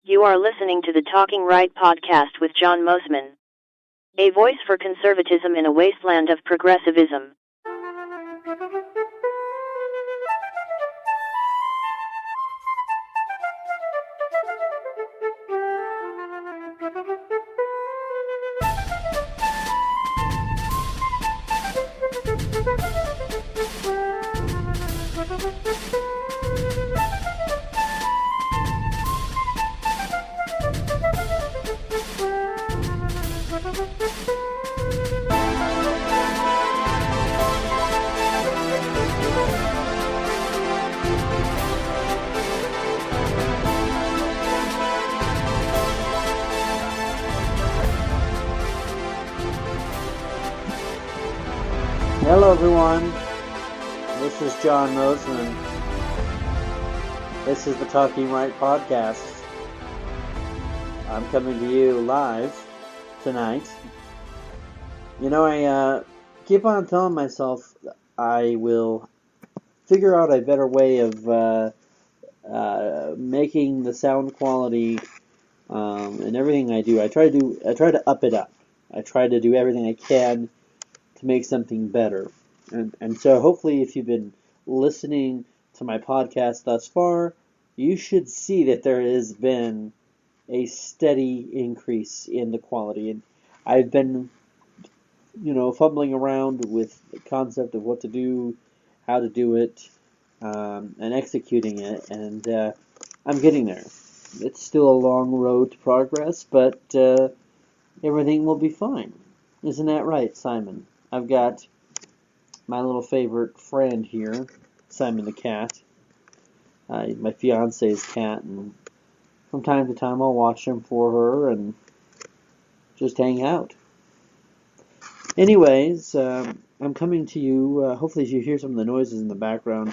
You are listening to the Talking Right podcast with John Mosman, a voice for conservatism in a wasteland of progressivism. Hello everyone, this is John Mosman. This is the Talking Right podcast. I'm coming to you live tonight. You know, I keep on telling myself I will figure out a better way of making the sound quality and everything I do. I try to up it up. I try to do everything I can to make something better. And so hopefully if you've been listening to my podcast thus far, you should see that there has been a steady increase in the quality. And I've been, fumbling around with the concept of what to do, how to do it, and executing it. And I'm getting there. It's still a long road to progress, but everything will be fine. Isn't that right, Simon? I've got my little favorite friend here, Simon the cat, my fiance's cat, and from time to time I'll watch him for her and just hang out. Anyways, I'm coming to you, hopefully you hear some of the noises in the background.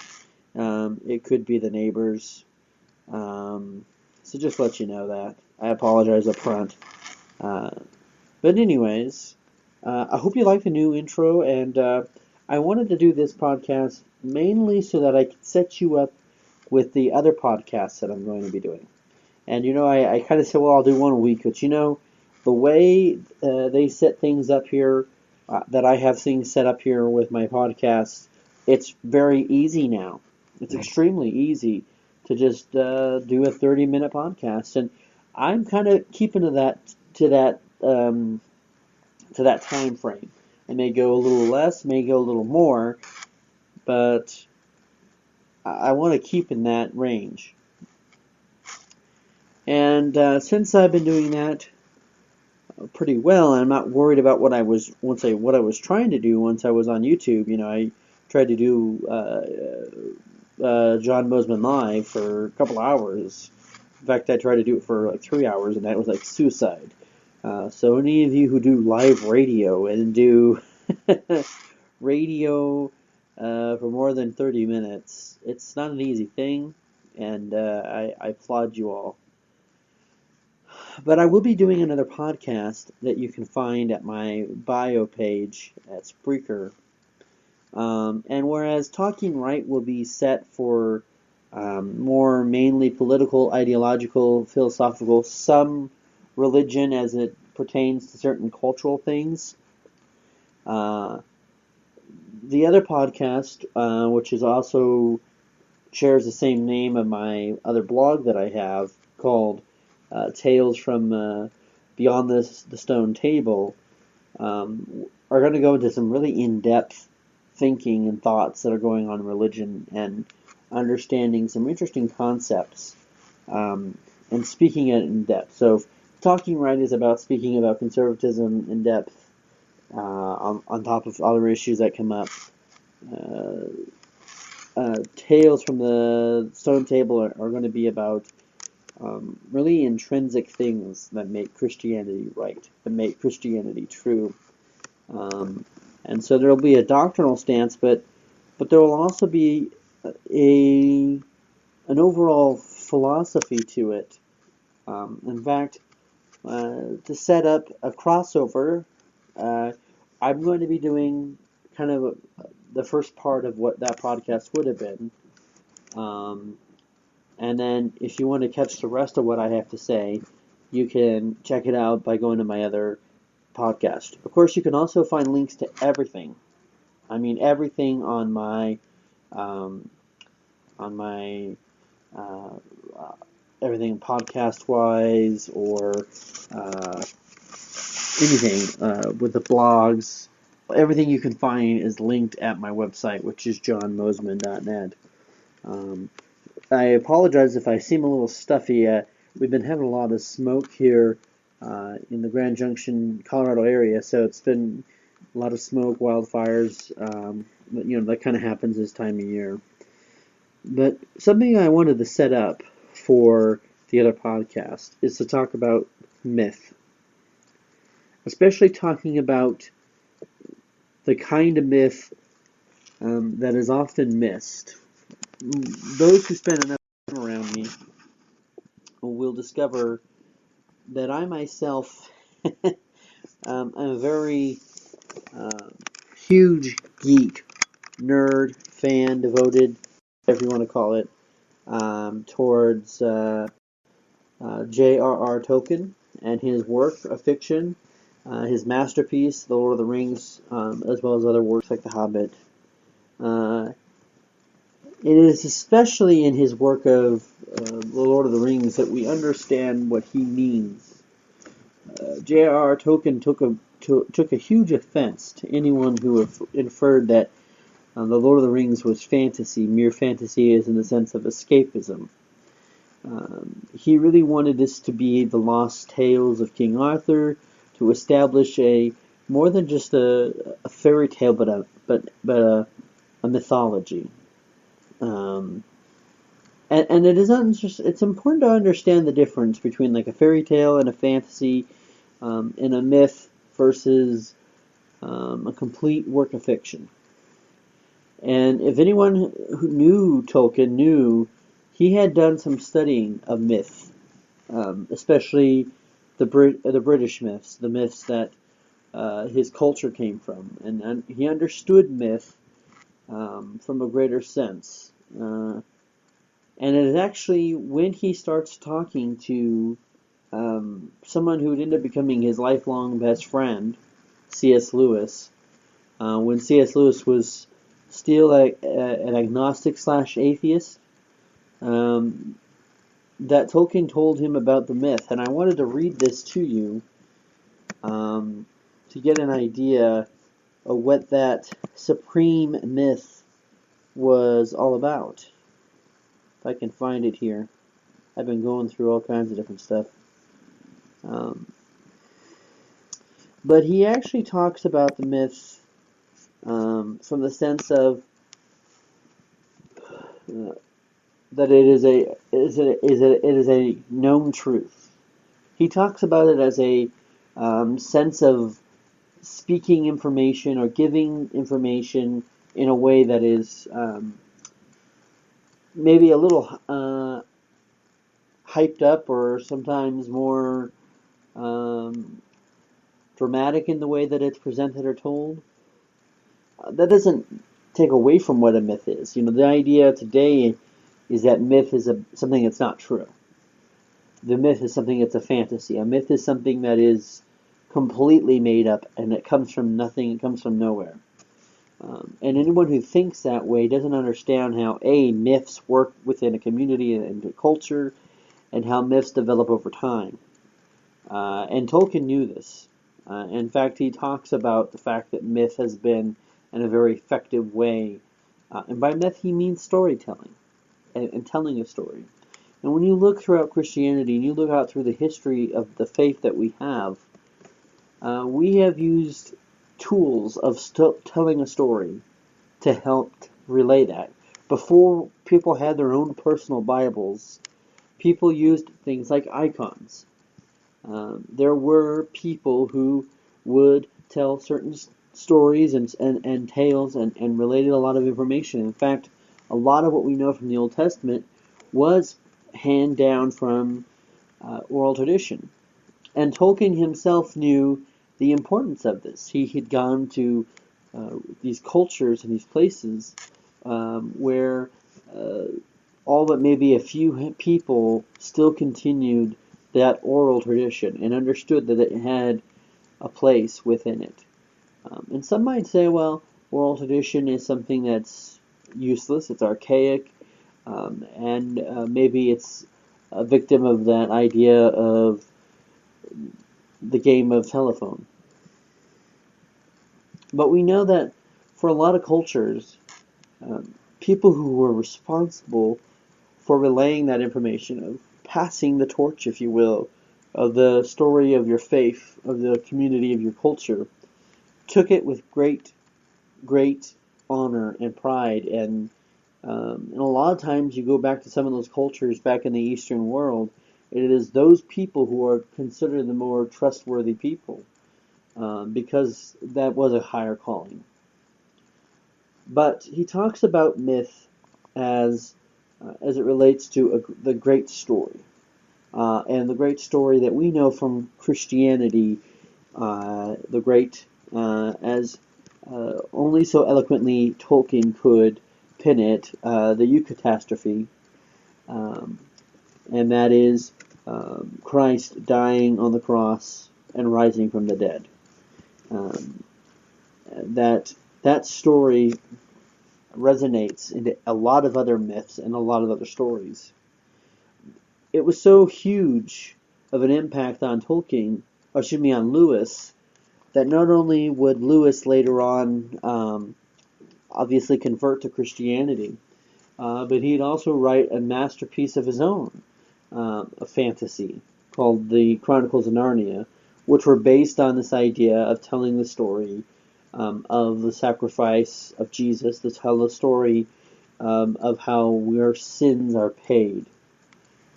It could be the neighbors, so just let you know that. I apologize up front. But anyways, I hope you like the new intro, and I wanted to do this podcast mainly so that I could set you up with the other podcasts that I'm going to be doing. And I kind of said, well, I'll do one a week, but the way they set things up here, that I have things set up here with my podcasts, it's very easy now. It's extremely easy to just do a 30-minute podcast, and I'm kind of keeping to that time frame. It may go a little less, may go a little more, but I want to keep in that range. And since I've been doing that pretty well, I'm not worried about what I was trying to do once I was on YouTube. I tried to do John Mosman Live for a couple hours. In fact, I tried to do it for like 3 hours, and that was like suicide. So any of you who do live radio and do radio for more than 30 minutes, it's not an easy thing, and I applaud you all. But I will be doing another podcast that you can find at my bio page at Spreaker. And whereas Talking Right will be set for more mainly political, ideological, philosophical, some religion as it pertains to certain cultural things. The other podcast, which is also shares the same name of my other blog that I have called Tales from Beyond the Stone Table, are going to go into some really in-depth thinking and thoughts that are going on in religion and understanding some interesting concepts and speaking it in depth. So Talking Right is about speaking about conservatism in depth on top of other issues that come up. Tales from the Stone Table are going to be about really intrinsic things that make Christianity right, that make Christianity true. And so there will be a doctrinal stance, but there will also be an overall philosophy to it. In fact, to set up a crossover, I'm going to be doing kind of the first part of what that podcast would have been. And then if you want to catch the rest of what I have to say, you can check it out by going to my other podcast. Of course, you can also find links to everything. I mean, everything on my um, on my uh, everything podcast wise or uh, anything with the blogs. Everything you can find is linked at my website, which is johnmosman.net. Um, I apologize if I seem a little stuffy. We've been having a lot of smoke here in the Grand Junction, Colorado area, so it's been a lot of smoke, wildfires. That kind of happens this time of year. But something I wanted to set up for the other podcast is to talk about myth, especially talking about the kind of myth that is often missed. Those who spend enough time around me will discover that I myself am a very huge geek, nerd, fan, devoted, whatever you want to call it, towards J.R.R. Tolkien and his work of fiction, his masterpiece, The Lord of the Rings, as well as other works like The Hobbit. It is especially in his work of The Lord of the Rings that we understand what he means. J.R.R. Tolkien took a huge offense to anyone who inferred that The Lord of the Rings was fantasy, mere fantasy is in the sense of escapism. He really wanted this to be the lost tales of King Arthur, to establish a more than just a fairy tale, but a mythology. And it is it's important to understand the difference between like a fairy tale and a fantasy, and a myth versus a complete work of fiction. And if anyone who knew Tolkien knew he had done some studying of myth, especially the British myths, the myths that his culture came from, and he understood myth from a greater sense. And it is actually when he starts talking to someone who would end up becoming his lifelong best friend, C.S. Lewis, when C.S. Lewis was still an agnostic / atheist, that Tolkien told him about the myth. And I wanted to read this to you to get an idea of what that supreme myth was all about. If I can find it here. I've been going through all kinds of different stuff. But he actually talks about the myth from the sense of that it is a known truth. He talks about it as a sense of speaking information or giving information in a way that is maybe a little hyped up or sometimes more dramatic in the way that it's presented or told. That doesn't take away from what a myth is. The idea today is that myth is something that's not true. The myth is something that's a fantasy. A myth is something that is completely made up and it comes from nothing, it comes from nowhere. And anyone who thinks that way doesn't understand how myths work within a community and a culture, and how myths develop over time. And Tolkien knew this. In fact, he talks about the fact that myth has been in a very effective way. And by myth, he means storytelling and telling a story. And when you look throughout Christianity and you look out through the history of the faith that we have used tools of telling a story to help relay that. Before people had their own personal Bibles, people used things like icons. There were people who would tell certain stories and tales and related a lot of information. In fact, a lot of what we know from the Old Testament was handed down from oral tradition. And Tolkien himself knew the importance of this. He had gone to these cultures and these places where all but maybe a few people still continued that oral tradition and understood that it had a place within it. And some might say, well, oral tradition is something that's useless, it's archaic, and maybe it's a victim of that idea of the game of telephone. But we know that for a lot of cultures, people who were responsible for relaying that information, of passing the torch, if you will, of the story of your faith, of the community of your culture, took it with great, great honor and pride. And a lot of times you go back to some of those cultures back in the Eastern world, it is those people who are considered the more trustworthy people, because that was a higher calling. But he talks about myth as it relates to the great story. And the great story that we know from Christianity, the great, as only so eloquently Tolkien could pin it, the eucatastrophe, and that is Christ dying on the cross and rising from the dead. That story resonates into a lot of other myths and a lot of other stories. It was so huge of an impact on Tolkien, or excuse me, on Lewis, that not only would Lewis later on obviously convert to Christianity, but he'd also write a masterpiece of his own, a fantasy called the Chronicles of Narnia, which were based on this idea of telling the story of the sacrifice of Jesus, to tell the story of how our sins are paid.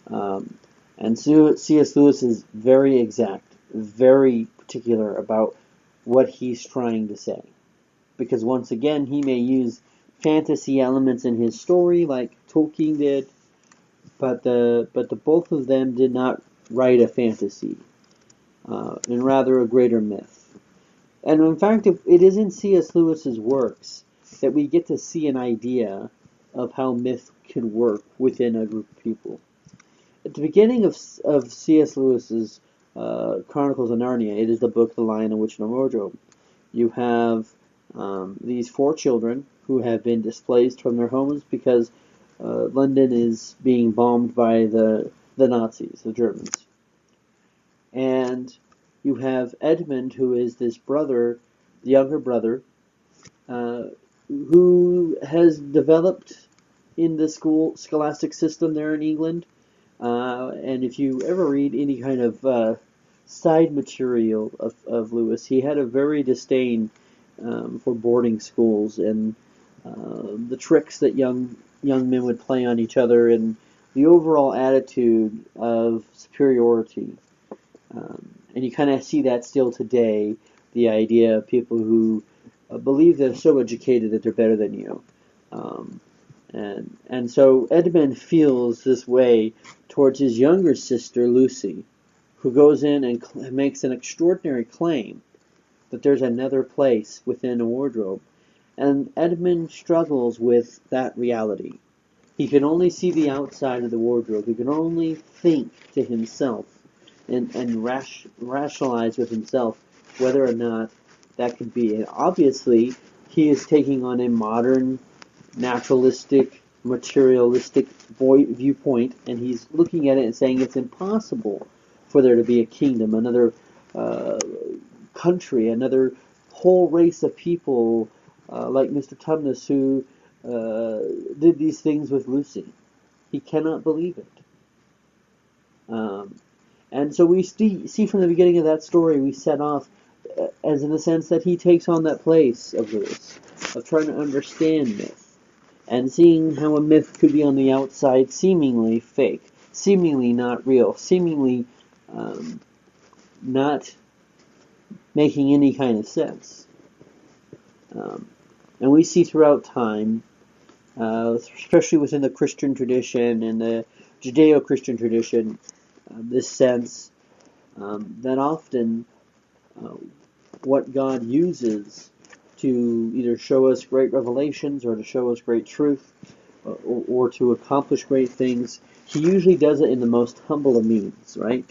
And C.S. Lewis is very exact, very particular about what he's trying to say. Because once again, he may use fantasy elements in his story like Tolkien did, but the both of them did not write a fantasy, and rather a greater myth. And in fact, it is in C.S. Lewis's works that we get to see an idea of how myth can work within a group of people. At the beginning of C.S. Lewis's Chronicles of Narnia, it is the book The Lion, the Witch, and the Wardrobe. You have these 4 children who have been displaced from their homes because London is being bombed by the Nazis, the Germans. And you have Edmund, who is this brother, the younger brother, who has developed in the scholastic system there in England. And if you ever read any kind of side material of Lewis, he had a very disdain for boarding schools and the tricks that young men would play on each other, and the overall attitude of superiority. And you kind of see that still today, the idea of people who believe they're so educated that they're better than you. And so Edmund feels this way towards his younger sister, Lucy, who goes in and makes an extraordinary claim that there's another place within a wardrobe. And Edmund struggles with that reality. He can only see the outside of the wardrobe. He can only think to himself and rationalize with himself whether or not that could be. And obviously, he is taking on a modern, naturalistic, materialistic viewpoint, and he's looking at it and saying it's impossible for there to be a kingdom, another country, another whole race of people like Mr. Tumnus who did these things with Lucy. He cannot believe it. And so we see from the beginning of that story, we set off as in the sense that he takes on that place of Lewis, of trying to understand myth, and seeing how a myth could be on the outside seemingly fake, seemingly not real, seemingly not making any kind of sense. And we see throughout time, especially within the Christian tradition and the Judeo-Christian tradition, this sense that often what God uses to either show us great revelations or to show us great truth or to accomplish great things, he usually does it in the most humble of means, right?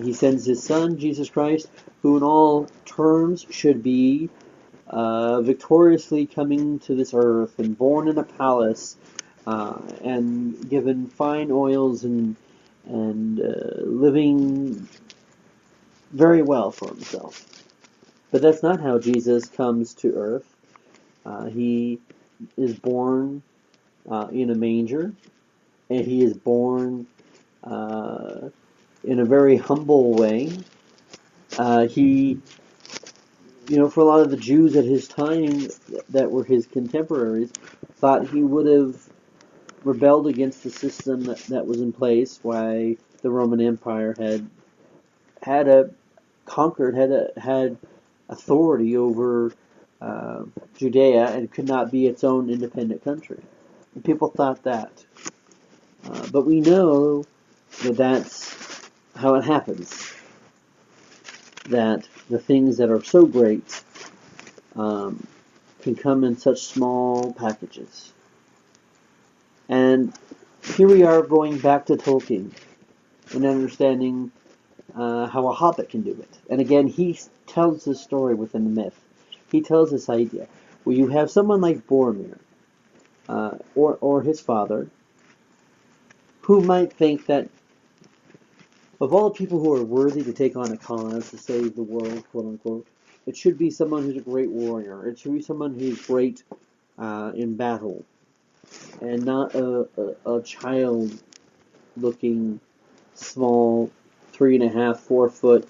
He sends his son, Jesus Christ, who in all terms should be victoriously coming to this earth and born in a palace and given fine oils and living very well for himself. But that's not how Jesus comes to earth. He is born in a manger, and he is born in a very humble way. He, for a lot of the Jews at his time that were his contemporaries, thought he would have rebelled against the system that was in place, why the Roman Empire had authority over Judea and could not be its own independent country. And people thought that. But we know that that's how it happens. That the things that are so great can come in such small packages. And here we are going back to Tolkien and understanding how a hobbit can do it. And again, he tells this story within the myth. He tells this idea where you have someone like Boromir, or his father, who might think that of all the people who are worthy to take on a cause to save the world, quote unquote, it should be someone who's a great warrior. It should be someone who's great in battle, and not a child-looking, small, 3.5, 4 foot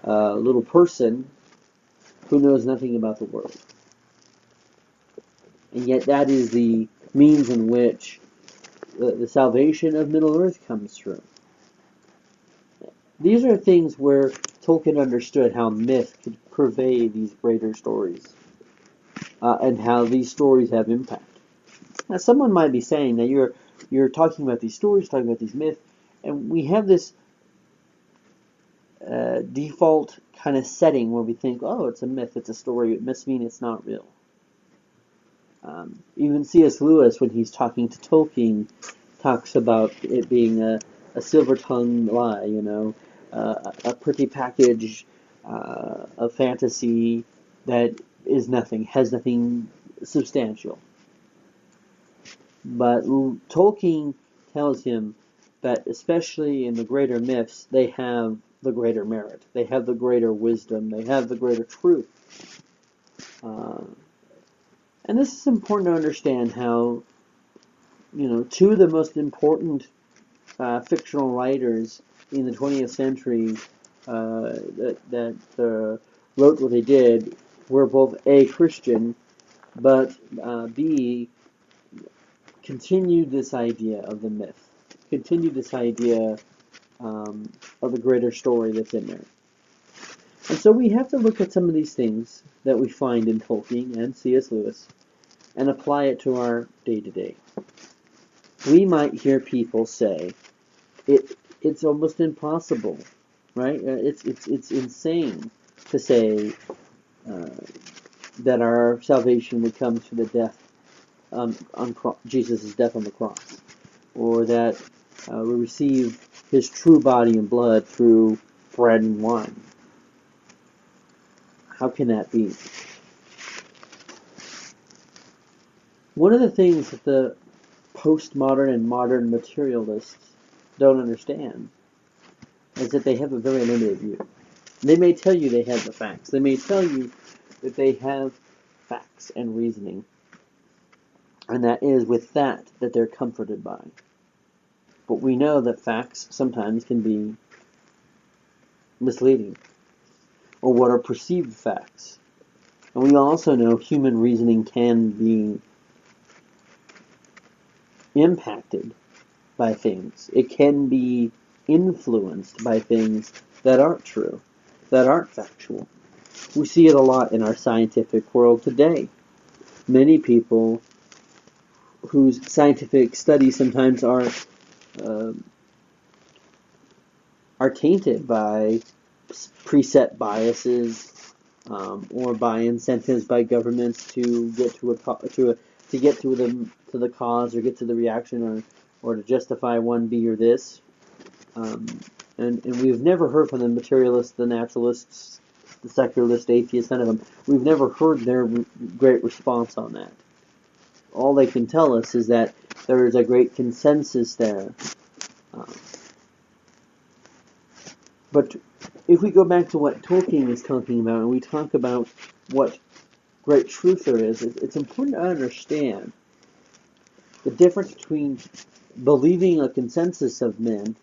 little person who knows nothing about the world. And yet that is the means in which the salvation of Middle-earth comes through. These are things where Tolkien understood how myth could purvey these greater stories, and how these stories have impact. Now, someone might be saying that you're talking about these stories, talking about these myths, and we have this default kind of setting where we think, oh, it's a myth, it's a story, it must mean it's not real. Even C.S. Lewis, when he's talking to Tolkien, talks about it being a silver-tongued lie, a pretty package of fantasy that is nothing, has nothing substantial. But Tolkien tells him that especially in the greater myths, they have the greater merit. They have the greater wisdom. They have the greater truth. And this is important to understand how, two of the most important fictional writers in the 20th century that wrote what they did were both A, Christian, but B, continued this idea of the myth, continued this idea of the greater story that's in there. And so we have to look at some of these things that we find in Tolkien and C.S. Lewis and apply it to our day-to-day. We might hear people say, it's almost impossible, right? It's insane to say that our salvation would come through the death on Jesus' death on the cross, or that we receive his true body and blood through bread and wine. How can that be? One of the things that the postmodern and modern materialists don't understand is that they have a very limited view. They may tell you they have the facts. They may tell you that they have facts and reasoning, and that is with that they're comforted by. But we know that facts sometimes can be misleading, or what are perceived facts. And we also know human reasoning can be impacted by things. It can be influenced by things that aren't true, that aren't factual. We see it a lot in our scientific world today. Many people whose scientific studies sometimes are tainted by preset biases, or by incentives by governments to get to to get to the cause or get to the reaction or to justify one be or this. Um, and we've never heard from the materialists, the naturalists, the secularist atheists, none of them. We've never heard their great response on that. All they can tell us is that there is a great consensus there. Um, but if we go back to what Tolkien is talking about, and we talk about what great truth there is, it's important to understand the difference between believing a consensus of men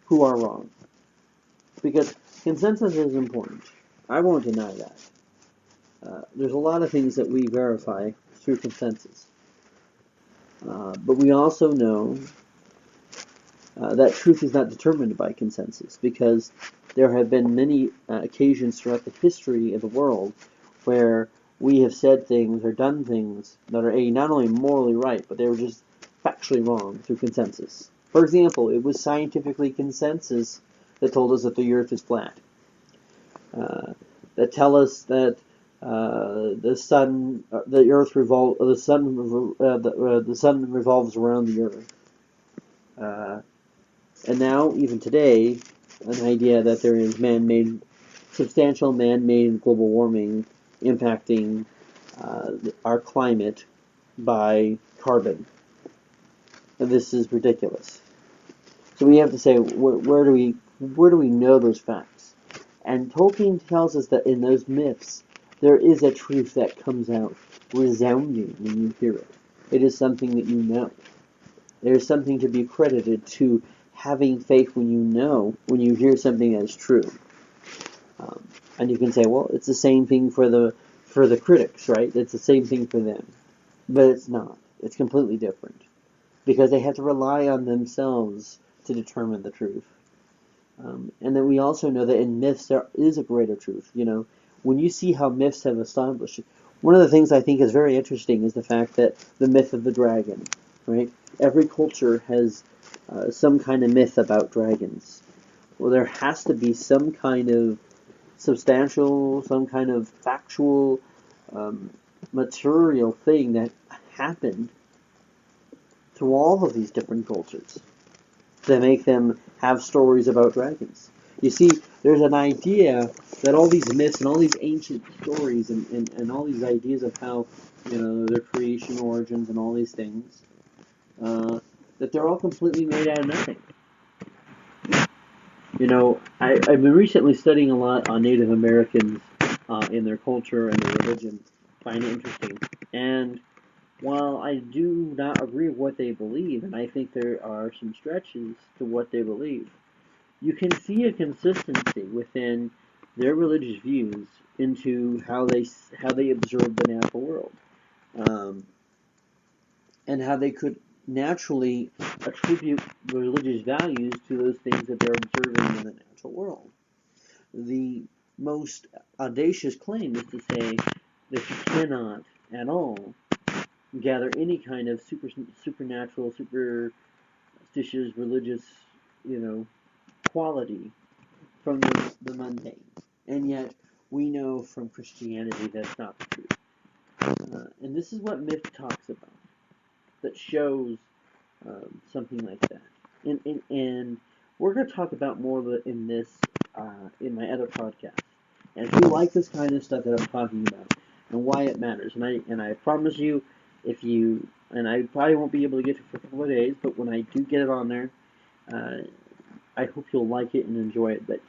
who are wrong. Because consensus is important. I won't deny that. There's a lot of things that we verify through consensus. But we also know that truth is not determined by consensus, because there have been many occasions throughout the history of the world where we have said things or done things that are not only morally right, but they were just factually wrong through consensus. For example, it was scientifically consensus that told us that the Earth is flat. That tell us that the sun, the Earth revolves, the sun revolves around the Earth. And now, even today, an idea that there is substantial man-made global warming impacting our climate by carbon. And this is ridiculous. So we have to say, where do we know those facts? And Tolkien tells us that in those myths, there is a truth that comes out resounding when you hear it. It is something that you know. There is something to be credited to having faith when you hear something that is true. And you can say, well, it's the same thing for the critics, right? It's the same thing for them. But it's not. It's completely different. Because they have to rely on themselves to determine the truth. And then we also know that in myths there is a greater truth. When you see how myths have established, one of the things I think is very interesting is the fact that the myth of the dragon, right? Every culture has some kind of myth about dragons. Well, there has to be some kind of substantial, some kind of factual, material thing that happened to all of these different cultures to make them have stories about dragons. You see, there's an idea that all these myths and all these ancient stories and all these ideas of how, their creation origins and all these things, that they're all completely made out of nothing. I've been recently studying a lot on Native Americans in their culture and their religion. Find it interesting. And while I do not agree with what they believe, and I think there are some stretches to what they believe, you can see a consistency within their religious views into how they observe the natural world, and how they could naturally attribute religious values to those things that they're observing in the natural world. The most audacious claim is to say that you cannot at all gather any kind of supernatural, superstitious, religious, quality from the mundane. And yet, we know from Christianity that's not the truth. And this is what myth talks about, that shows something like that. And we're going to talk about more of it in my other podcast. And if you like this kind of stuff that I'm talking about and why it matters, and I promise you, and I probably won't be able to get it for a couple of days, but when I do get it on there, I hope you'll like it and enjoy it. But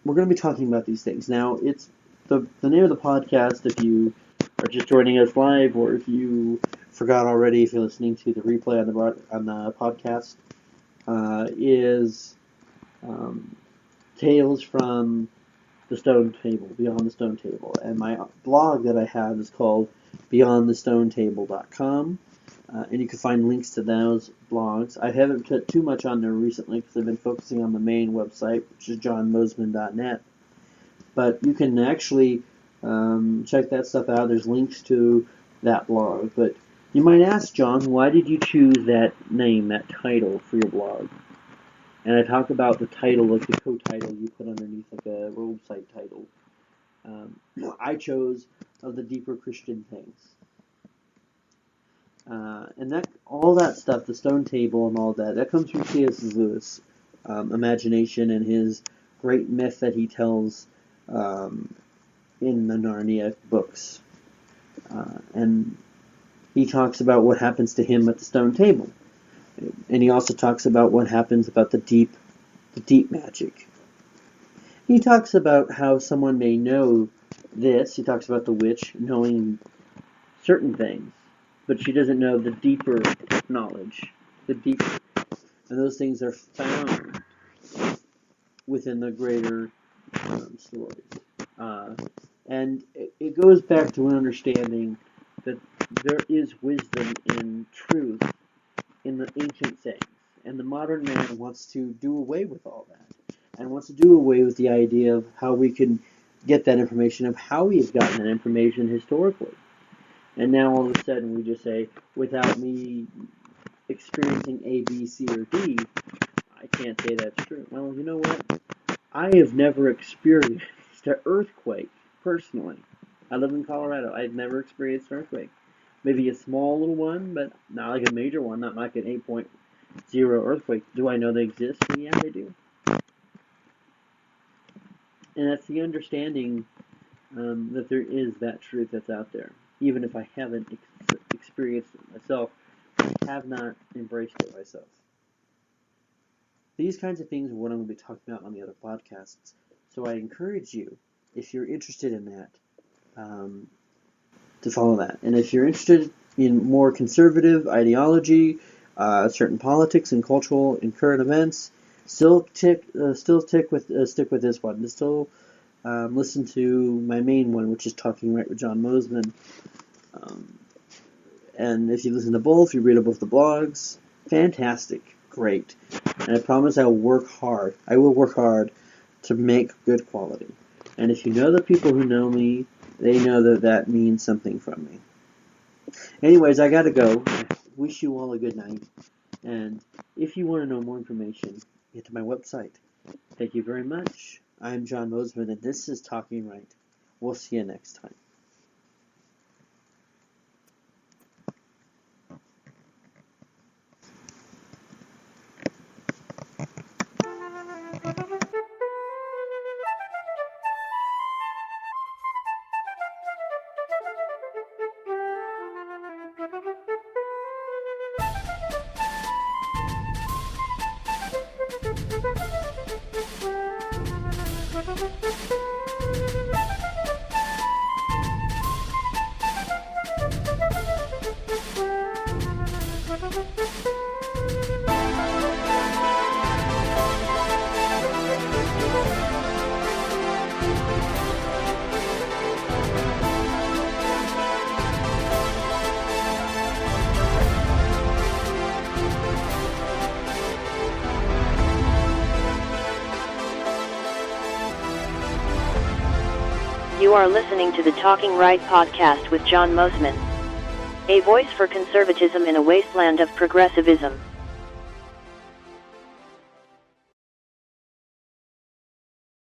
we're going to be talking about these things. Now, it's the name of the podcast, if you are just joining us live, or if you forgot already, if you're listening to the replay on the podcast, is Tales from the Stone Table, Beyond the Stone Table. And my blog that I have is called BeyondTheStoneTable.com. And you can find links to those blogs. I haven't put too much on there recently because I've been focusing on the main website, which is johnmosman.net. But you can actually check that stuff out. There's links to that blog. But you might ask, John, why did you choose that name, that title for your blog? And I talk about the title, like the co-title you put underneath, like a website title. I chose of the deeper Christian things. And that all that stuff, the stone table and all that comes from C.S. Lewis' imagination and his great myth that he tells in the Narnia books. And he talks about what happens to him at the stone table. And he also talks about what happens about the deep magic. He talks about how someone may know this. He talks about the witch knowing certain things, but she doesn't know the deeper knowledge, and those things are found within the greater stories. And it goes back to an understanding that there is wisdom in truth in the ancient sayings, and the modern man wants to do away with all that, and wants to do away with the idea of how we can get that information, of how we have gotten that information historically. And now all of a sudden we just say, without me experiencing A, B, C, or D, I can't say that's true. Well, you know what? I have never experienced an earthquake, personally. I live in Colorado. I've never experienced an earthquake. Maybe a small little one, but not like a major one, not like an 8.0 earthquake. Do I know they exist? And yeah, they do. And that's the understanding that there is that truth that's out there. Even if I haven't experienced it myself, I have not embraced it myself. These kinds of things are what I'm going to be talking about on the other podcasts. So I encourage you, if you're interested in that, to follow that. And if you're interested in more conservative ideology, certain politics and cultural and current events, still stick with this one. Still listen to my main one, which is Talking Right with John Mosman. And if you listen to both, you read both the blogs, fantastic, great. And I promise I will work hard. I will work hard to make good quality. And if you know the people who know me, they know that that means something from me. Anyways, I gotta go. I wish you all a good night. And if you want to know more information, get to my website. Thank you very much. I'm John Mosman, and this is Talking Right. We'll see you next time. You are listening to the Talking Right podcast with John Mosman, a voice for conservatism in a wasteland of progressivism.